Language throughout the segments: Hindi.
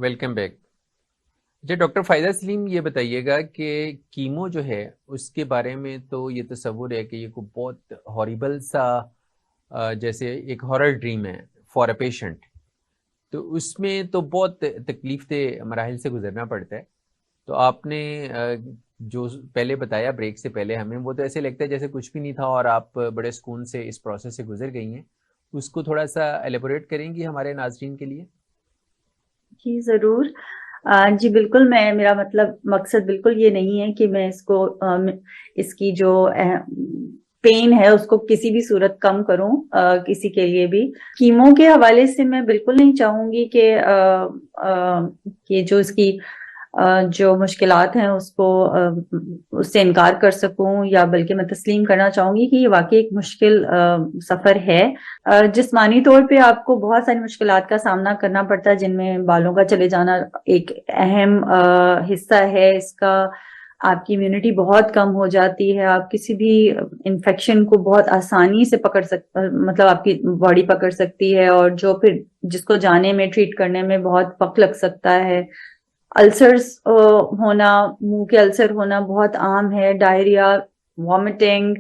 Welcome back. जी डॉक्टर फ़ायदा सलीम, ये बताइएगा कि कीमो जो है उसके बारे में तो ये तस्वुर है कि ये को बहुत हॉरिबल सा जैसे एक हॉरर ड्रीम है फॉर अ पेशेंट। तो उसमें तो बहुत तकलीफ दे मराहिल से गुजरना पड़ता है। तो आपने जो पहले बताया ब्रेक से पहले हमें, वो तो ऐसे लगता है जैसे कुछ भी नहीं था और आप बड़े सुकून से इस प्रोसेस से गुजर गई हैं। उसको थोड़ा सा एलेबोरेट करेंगी हमारे नाजरीन के लिए। जी जरूर। जी बिल्कुल। मैं मेरा मतलब मकसद बिल्कुल ये नहीं है कि मैं इसकी जो पेन है उसको किसी भी सूरत कम करूं किसी के लिए भी। कीमो के हवाले से मैं बिल्कुल नहीं चाहूंगी कि जो इसकी जो मुश्किलात हैं उससे इनकार कर सकूं, या बल्कि मैं तस्लीम करना चाहूंगी कि ये वाकई एक मुश्किल सफर है। जिस्मानी तौर पे आपको बहुत सारी मुश्किलात का सामना करना पड़ता है, जिनमें बालों का चले जाना एक अहम हिस्सा है इसका। आपकी इम्यूनिटी बहुत कम हो जाती है, आप किसी भी इन्फेक्शन को बहुत आसानी से मतलब आपकी बॉडी पकड़ सकती है, और जो फिर जिसको जाने में, ट्रीट करने में बहुत वक्त लग सकता है। अल्सर्स होना, मुंह के अल्सर होना बहुत आम है, डायरिया, वॉमिटिंग।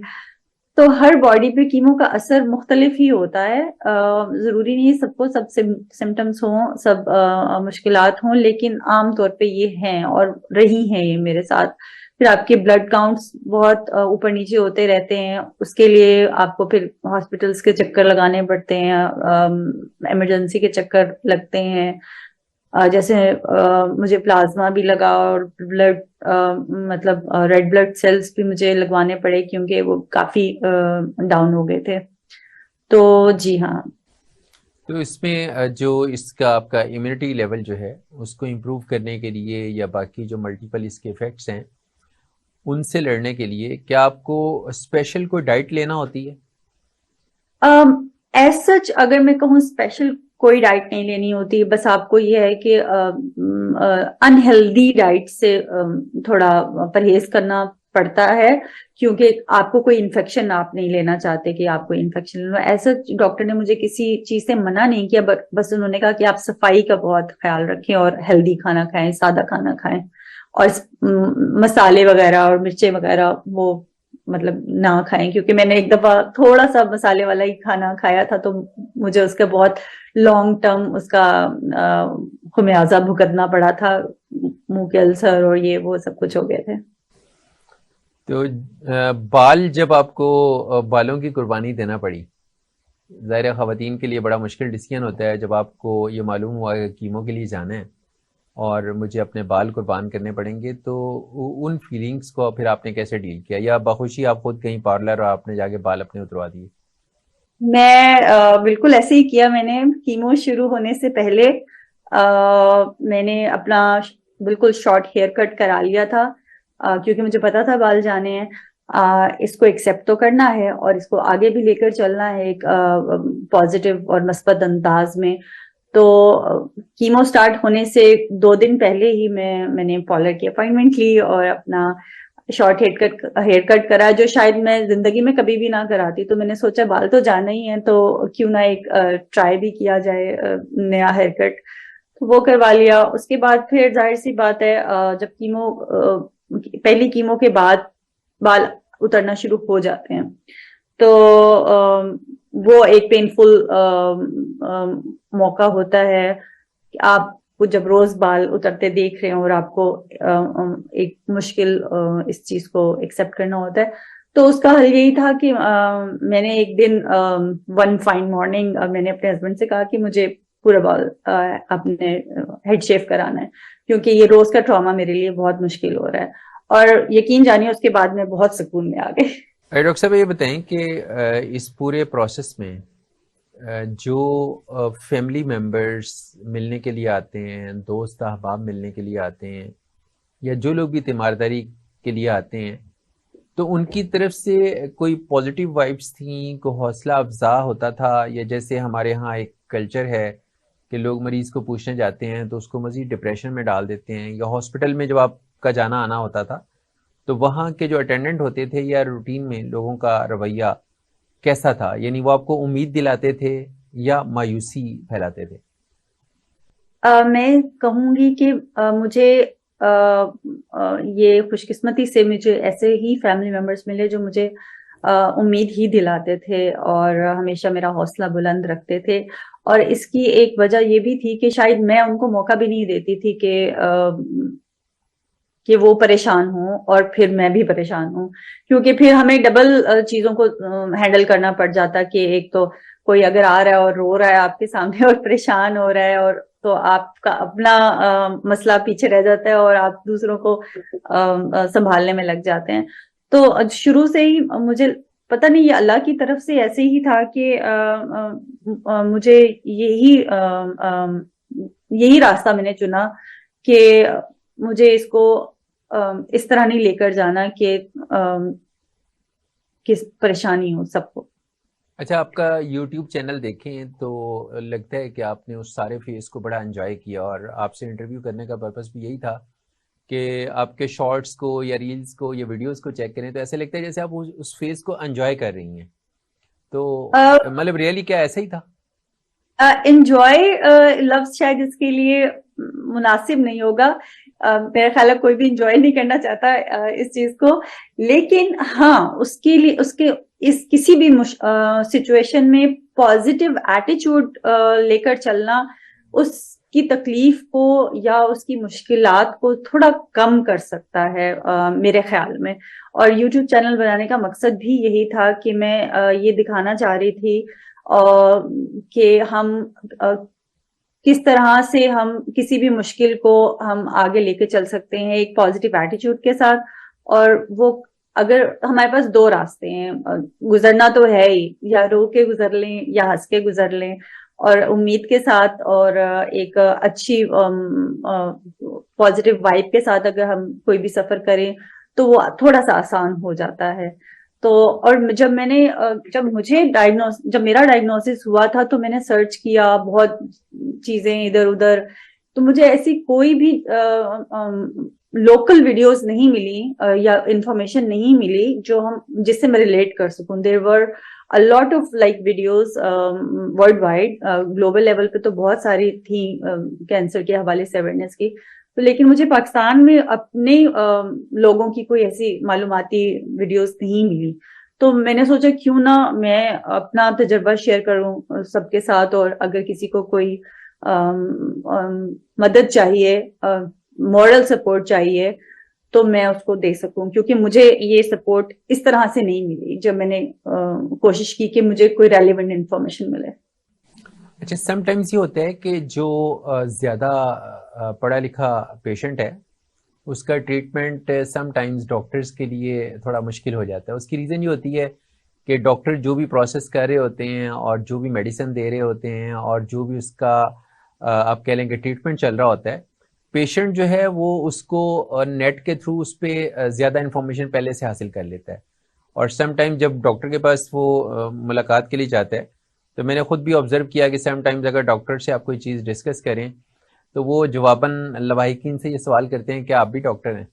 तो हर बॉडी पे कीमो का असर मुख्तलिफ ही होता है। जरूरी नहीं सबको सब सिम्टम्स हों, सब मुश्किलात हों, लेकिन आम तौर पे ये हैं और रही हैं ये मेरे साथ। फिर आपके ब्लड काउंट्स बहुत ऊपर नीचे होते रहते हैं, उसके लिए आपको फिर हॉस्पिटल्स के चक्कर लगाने पड़ते हैं, इमरजेंसी के चक्कर लगते हैं। जैसे मुझे प्लाज्मा भी लगा, और ब्लड मतलब रेड ब्लड सेल्स भी मुझे लगवाने पड़े, क्योंकि वो काफी डाउन हो गए थे। तो जी हाँ। तो इसमें जो इसका आपका इम्यूनिटी लेवल जो है उसको इम्प्रूव करने के लिए या बाकी जो मल्टीपल इसके इफेक्ट्स हैं उनसे लड़ने के लिए क्या आपको स्पेशल कोई डाइट लेना होती है? एज सच अगर मैं कहूँ, स्पेशल कोई डाइट नहीं लेनी होती। बस आपको ये है कि अनहेल्दी डाइट से थोड़ा परहेज करना पड़ता है, क्योंकि आपको कोई इन्फेक्शन आप नहीं लेना चाहते कि आपको इन्फेक्शन लेना। ऐसा डॉक्टर ने मुझे किसी चीज से मना नहीं किया, बस उन्होंने कहा कि आप सफाई का बहुत ख्याल रखें और हेल्दी खाना खाएं, सादा खाना खाएं, और मसाले वगैरह और मिर्चें वगैरह वो मतलब ना खाएं। क्योंकि मैंने एक दफा थोड़ा सा मसाले वाला ही खाना खाया था, तो मुझे उसका बहुत लॉन्ग टर्म उसका खुमियाजा भुगतना पड़ा था। मुंह के अल्सर और ये वो सब कुछ हो गए थे। तो बाल जब आपको बालों की कुर्बानी देना पड़ी, ज़ाहिर है ख़वातीन के लिए बड़ा मुश्किल डिसीजन होता है जब आपको ये मालूम हुआ कि कीमो के लिए जाना है और मुझे अपने बाल कुर्बान करने पड़ेंगे। तो उन फीलिंग्स को फिर आपने कैसे डील किया, या बखुशी आप खुद कहीं पार्लर और आपने जाके बाल अपने उतरवा दिए? मैं बिल्कुल ऐसे ही किया। मैंने कीमो शुरू होने से पहले मैंने अपना बिल्कुल शॉर्ट हेयर कट करा लिया था, क्योंकि मुझे पता था बाल जाने हैं। इसको एक्सेप्ट तो करना है और इसको आगे भी लेकर चलना है एक पॉजिटिव और मस्बत अंदाज में। तो कीमो स्टार्ट होने से 2 दिन पहले ही मैंने पार्लर की अपॉइंटमेंट ली और अपना शॉर्ट हेयर कट करा, जो शायद मैं जिंदगी में कभी भी ना कराती। तो मैंने सोचा बाल तो जाना ही है, तो क्यों ना एक ट्राई भी किया जाए नया हेयर कट। तो वो करवा लिया। उसके बाद फिर जाहिर सी बात है, जब पहली कीमो के बाद बाल उतरना शुरू हो जाते हैं, तो वो एक पेनफुल मौका होता है कि आपको जब रोज बाल उतरते देख रहे हो और आपको एक मुश्किल इस चीज को एक्सेप्ट करना होता है। तो उसका हल यही था कि मैंने एक दिन वन फाइन मॉर्निंग मैंने अपने हस्बैंड से कहा कि मुझे पूरा बाल अपने हेड शेव कराना है, क्योंकि ये रोज का ट्रॉमा मेरे लिए बहुत मुश्किल हो रहा है। और यकीन जानिए उसके बाद मैं बहुत सुकून में आ गई। अरे डॉक्टर साहब, ये बताएं कि इस पूरे प्रोसेस में जो फैमिली मेम्बर्स मिलने के लिए आते हैं, दोस्त अहबाब मिलने के लिए आते हैं, या जो लोग भी तीमारदारी के लिए आते हैं, तो उनकी तरफ से कोई पॉजिटिव वाइब्स थी, कोई हौसला अफजा होता था, या जैसे हमारे यहाँ एक कल्चर है कि लोग मरीज को पूछने जाते हैं तो उसको मजीद डिप्रेशन में डाल देते हैं, या हॉस्पिटल में जब आपका जाना आना होता था तो वहाँ के जो अटेंडेंट होते थे या रूटीन में लोगों का रवैया कैसा था? यानी वो आपको उम्मीद दिलाते थे या मायूसी फैलाते थे? मैं कहूंगी कि मुझे ये खुशकिस्मती से मुझे ऐसे ही फैमिली मेंबर्स मिले जो मुझे उम्मीद ही दिलाते थे और हमेशा मेरा हौसला बुलंद रखते थे। और इसकी एक वजह ये भी थी कि शायद मैं उनको मौका भी नहीं देती थी कि वो परेशान हो और फिर मैं भी परेशान हूँ, क्योंकि फिर हमें डबल चीजों को हैंडल करना पड़ जाता कि एक तो कोई अगर आ रहा है और रो रहा है आपके सामने और परेशान हो रहा है, और तो आपका अपना मसला पीछे रह जाता है और आप दूसरों को संभालने में लग जाते हैं। तो शुरू से ही मुझे पता नहीं, ये अल्लाह की तरफ से ऐसे ही था कि मुझे यही रास्ता मैंने चुना कि मुझे इसको इस तरह नहीं लेकर जाना कि किस परेशानी हो सबको। अच्छा, आपका यूट्यूब चैनल देखें तो लगता है कि आपने उस सारे फेस को बड़ा एंजॉय किया, और आपसे इंटरव्यू करने का पर्पस भी यही था कि आपके शॉर्ट्स को या रील्स को या वीडियोस को चेक करें तो ऐसे लगता है जैसे आप उस फेस को एंजॉय कर रही हैं। तो मतलब रियली क्या ऐसा ही था? एंजॉय लफ्ज शायद इसके लिए मुनासिब नहीं होगा। मेरा ख्याल है कोई भी इंजॉय नहीं करना चाहता इस चीज को, लेकिन हाँ उसके लिए उसके इस किसी भी सिचुएशन में पॉजिटिव एटीट्यूड लेकर चलना उसकी तकलीफ को या उसकी मुश्किलात को थोड़ा कम कर सकता है मेरे ख्याल में। और यूट्यूब चैनल बनाने का मकसद भी यही था कि मैं ये दिखाना चाह रही थी कि हम किस तरह से हम किसी भी मुश्किल को हम आगे लेके चल सकते हैं एक पॉजिटिव एटीट्यूड के साथ। और वो अगर हमारे पास दो रास्ते हैं, गुजरना तो है ही, या रो के गुजर लें या हंस के गुजर लें, और उम्मीद के साथ और एक अच्छी पॉजिटिव वाइब के साथ अगर हम कोई भी सफर करें तो वो थोड़ा सा आसान हो जाता है। तो और जब मेरा डायग्नोसिस हुआ था तो मैंने सर्च किया बहुत चीजें इधर उधर, तो मुझे ऐसी कोई भी लोकल वीडियोस नहीं मिली या इंफॉर्मेशन नहीं मिली जो हम जिससे मैं रिलेट कर सकूं। There were a lot of like videos world wide, global level पे तो बहुत सारी थी कैंसर के हवाले से अवेयरनेस की, तो लेकिन मुझे पाकिस्तान में अपने लोगों की कोई ऐसी मालूमाती वीडियोस नहीं मिली। तो मैंने सोचा क्यों ना मैं अपना तजर्बा शेयर करूं सबके साथ, और अगर किसी को कोई मदद चाहिए, मॉरल सपोर्ट चाहिए, तो मैं उसको दे सकूं, क्योंकि मुझे ये सपोर्ट इस तरह से नहीं मिली जब मैंने कोशिश की कि मुझे कोई रेलिवेंट इंफॉर्मेशन मिले। अच्छा, समटाइम्स ये होता है कि जो ज़्यादा पढ़ा लिखा पेशेंट है उसका ट्रीटमेंट समटाइम्स डॉक्टर्स के लिए थोड़ा मुश्किल हो जाता है। उसकी रीज़न ये होती है कि डॉक्टर जो भी प्रोसेस कर रहे होते हैं और जो भी मेडिसिन दे रहे होते हैं और जो भी उसका आप कह लेंगे ट्रीटमेंट चल रहा होता है, पेशेंट जो है वो उसको नेट के थ्रू उस पर ज़्यादा इन्फॉर्मेशन पहले से हासिल कर लेता है। और समटाइम जब डॉक्टर के पास वो मुलाकात के लिए जाता है तो मैंने खुद भी ऑब्जर्व किया कि समटाइम्स अगर डॉक्टर से आप कोई चीज़ डिस्कस करें तो वो जवाबन लवाहिकीन से ये सवाल करते हैं कि आप भी डॉक्टर हैं।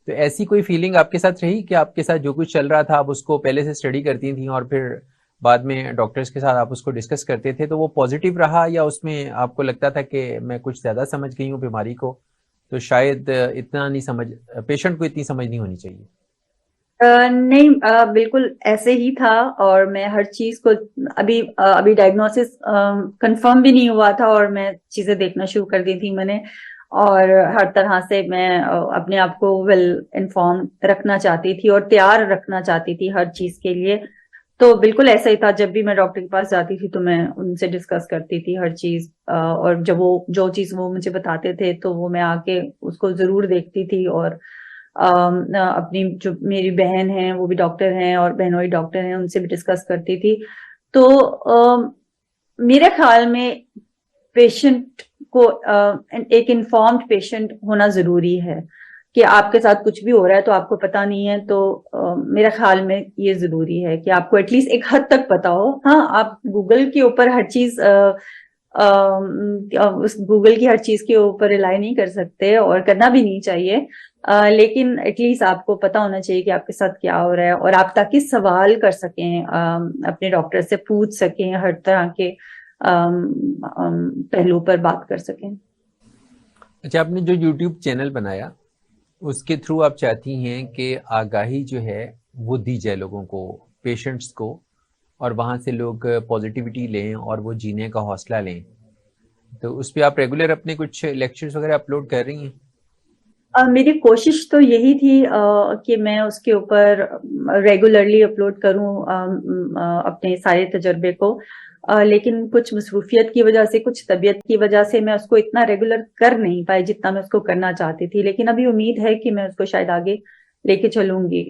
तो ऐसी कोई फीलिंग आपके साथ रही कि आपके साथ जो कुछ चल रहा था आप उसको पहले से स्टडी करती थी और फिर बाद में डॉक्टर्स के साथ आप उसको डिस्कस करते थे, तो वो पॉजिटिव रहा या उसमें आपको लगता था कि मैं कुछ ज़्यादा समझ गई हूँ बीमारी को, तो शायद इतना नहीं समझ, पेशेंट को इतनी समझ नहीं होनी चाहिए? नहीं, बिल्कुल ऐसे ही था। और मैं हर चीज को अभी डायग्नोसिस कंफर्म भी नहीं हुआ था और मैं चीजें देखना शुरू कर दी थी मैंने। और हर तरह से मैं अपने आप को वेल इन्फॉर्म रखना चाहती थी और तैयार रखना चाहती थी हर चीज के लिए। तो बिल्कुल ऐसा ही था, जब भी मैं डॉक्टर के पास जाती थी तो मैं उनसे डिस्कस करती थी हर चीज, और जब वो जो चीज वो मुझे बताते थे तो वो मैं आके उसको जरूर देखती थी। और अपनी जो मेरी बहन है वो भी डॉक्टर हैं और बहनोई डॉक्टर हैं, उनसे भी डिस्कस करती थी। तो मेरे ख्याल में पेशेंट को एक इन्फॉर्म्ड पेशेंट होना जरूरी है कि आपके साथ कुछ भी हो रहा है तो आपको पता नहीं है, तो मेरे ख्याल में ये जरूरी है कि आपको एटलीस्ट एक हद तक पता हो। हाँ, आप गूगल के ऊपर हर चीज उस गूगल की हर चीज के ऊपर रिलाई नहीं कर सकते और करना भी नहीं चाहिए, लेकिन एटलीस्ट आपको पता होना चाहिए कि आपके साथ क्या हो रहा है, और आप ताकि सवाल कर सकें, अपने डॉक्टर से पूछ सकें, हर तरह के पहलू पर बात कर सकें। अच्छा, आपने जो यूट्यूब चैनल बनाया उसके थ्रू आप चाहती हैं कि आगाही जो है वो दी जाए लोगों को, पेशेंट्स को, और वहाँ से लोग पॉजिटिविटी लें और वो जीने का हौसला लें। तो उस पे आप रेगुलर अपने कुछ लेक्चर्स वगैरह अपलोड कर रही हैं? मेरी कोशिश तो यही थी कि मैं उसके ऊपर रेगुलरली अपलोड करूं अपने सारे तजर्बे को, लेकिन कुछ मसरूफियत की वजह से, कुछ तबीयत की वजह से मैं उसको इतना रेगुलर कर नहीं पाई जितना मैं उसको करना चाहती थी। लेकिन अभी उम्मीद है कि मैं उसको शायद आगे लेके चलूंगी।